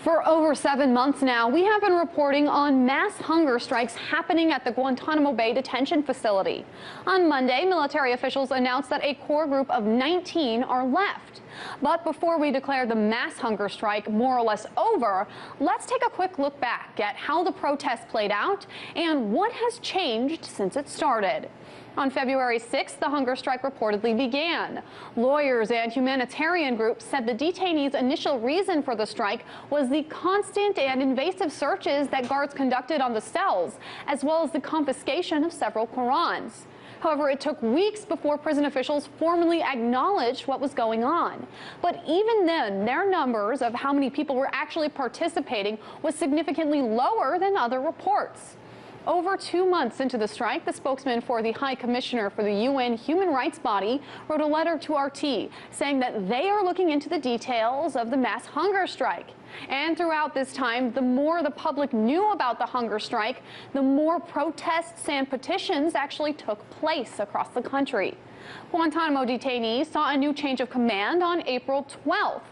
For over 7 months now, we have been reporting on mass hunger strikes happening at the Guantanamo Bay detention facility. On Monday, military officials announced that a core group of 19 are left. But before we declare the mass hunger strike more or less over, let's take a quick look back at how the protests played out and what has changed since it started. On February 6th, the hunger strike reportedly began. Lawyers and humanitarian groups said the detainees' initial reason for the strike was the constant and invasive searches that guards conducted on the cells, as well as the confiscation of several Qurans. However, it took weeks before prison officials formally acknowledged what was going on. But even then, their numbers of how many people were actually participating was significantly lower than other reports. Over 2 months into the strike, the spokesman for the High Commissioner for the UN human rights body wrote a letter to RT saying that they are looking into the details of the mass hunger strike. And throughout this time, the more the public knew about the hunger strike, the more protests and petitions actually took place across the country. Guantanamo detainees saw a new change of command on April 12th,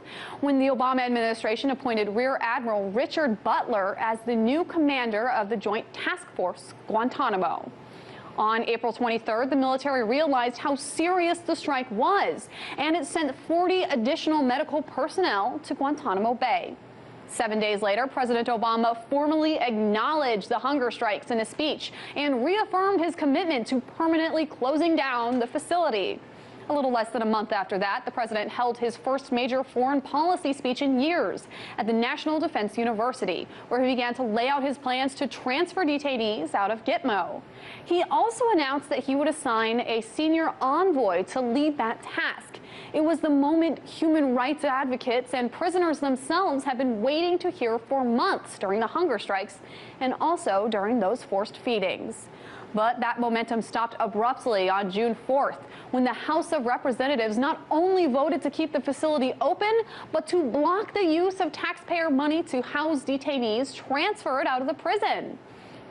when the Obama administration appointed Rear Admiral Richard Butler as the new commander of the Joint Task Force Guantanamo. On April 23rd, the military realized how serious the strike was, and it sent 40 additional medical personnel to Guantanamo Bay. 7 days later, President Obama formally acknowledged the hunger strikes in a speech and reaffirmed his commitment to permanently closing down the facility. A little less than a month after that, the president held his first major foreign policy speech in years at the National Defense University, where he began to lay out his plans to transfer detainees out of Gitmo. He also announced that he would assign a senior envoy to lead that task. It was the moment human rights advocates and prisoners themselves have been waiting to hear for months during the hunger strikes and also during those forced feedings. But that momentum stopped abruptly on June 4th, when the House of Representatives not only voted to keep the facility open, but to block the use of taxpayer money to house detainees transferred out of the prison.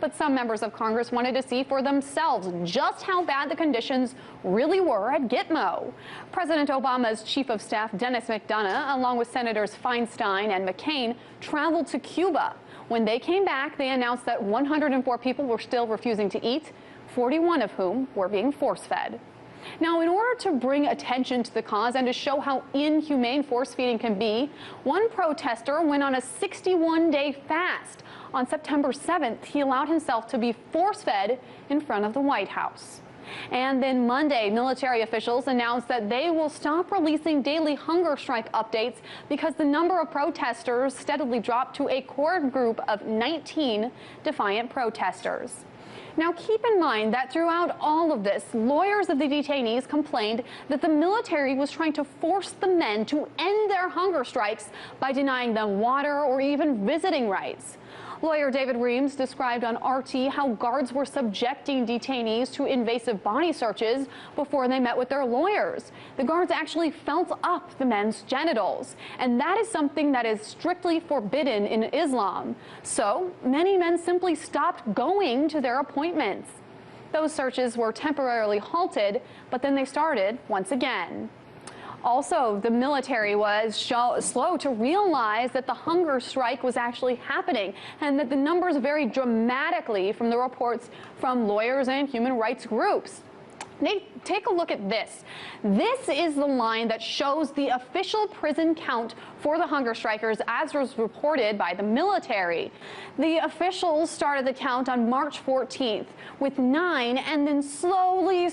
But some members of Congress wanted to see for themselves just how bad the conditions really were at Gitmo. President Obama's Chief of Staff, Dennis McDonough, along with Senators Feinstein and McCain, traveled to Cuba. When they came back, they announced that 104 people were still refusing to eat, 41 of whom were being force-fed. Now, in order to bring attention to the cause and to show how inhumane force feeding can be, one protester went on a 61-day fast. On September 7th, he allowed himself to be force-fed in front of the White House. And then Monday, military officials announced that they will stop releasing daily hunger strike updates because the number of protesters steadily dropped to a core group of 19 defiant protesters. Now, keep in mind that throughout all of this, lawyers of the detainees complained that the military was trying to force the men to end their hunger strikes by denying them water or even visiting rights. Lawyer David Reams described on RT how guards were subjecting detainees to invasive body searches before they met with their lawyers. The guards actually felt up the men's genitals, and that is something that is strictly forbidden in Islam. So many men simply stopped going to their appointments. Those searches were temporarily halted, but then they started once again. Also, the military was slow to realize that the hunger strike was actually happening and that the numbers varied dramatically from the reports from lawyers and human rights groups. Take a look at this. This is the line that shows the official prison count for the hunger strikers as was reported by the military. The officials started the count on March 14th with 9 and then slowly,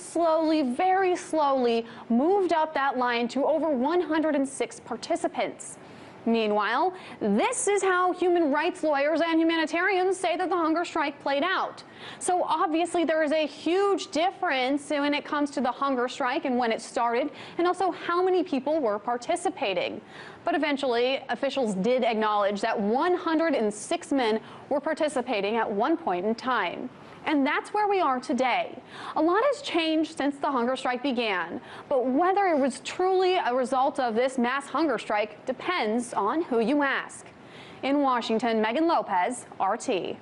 very slowly moved up that line to over 106 participants. Meanwhile, this is how human rights lawyers and humanitarians say that the hunger strike played out. So obviously there is a huge difference when it comes to the hunger strike and when it started, and also how many people were participating. But eventually, officials did acknowledge that 106 men were participating at one point in time. And that's where we are today. A lot has changed since the hunger strike began, but whether it was truly a result of this mass hunger strike depends on who you ask. In Washington, Meghan Lopez, RT.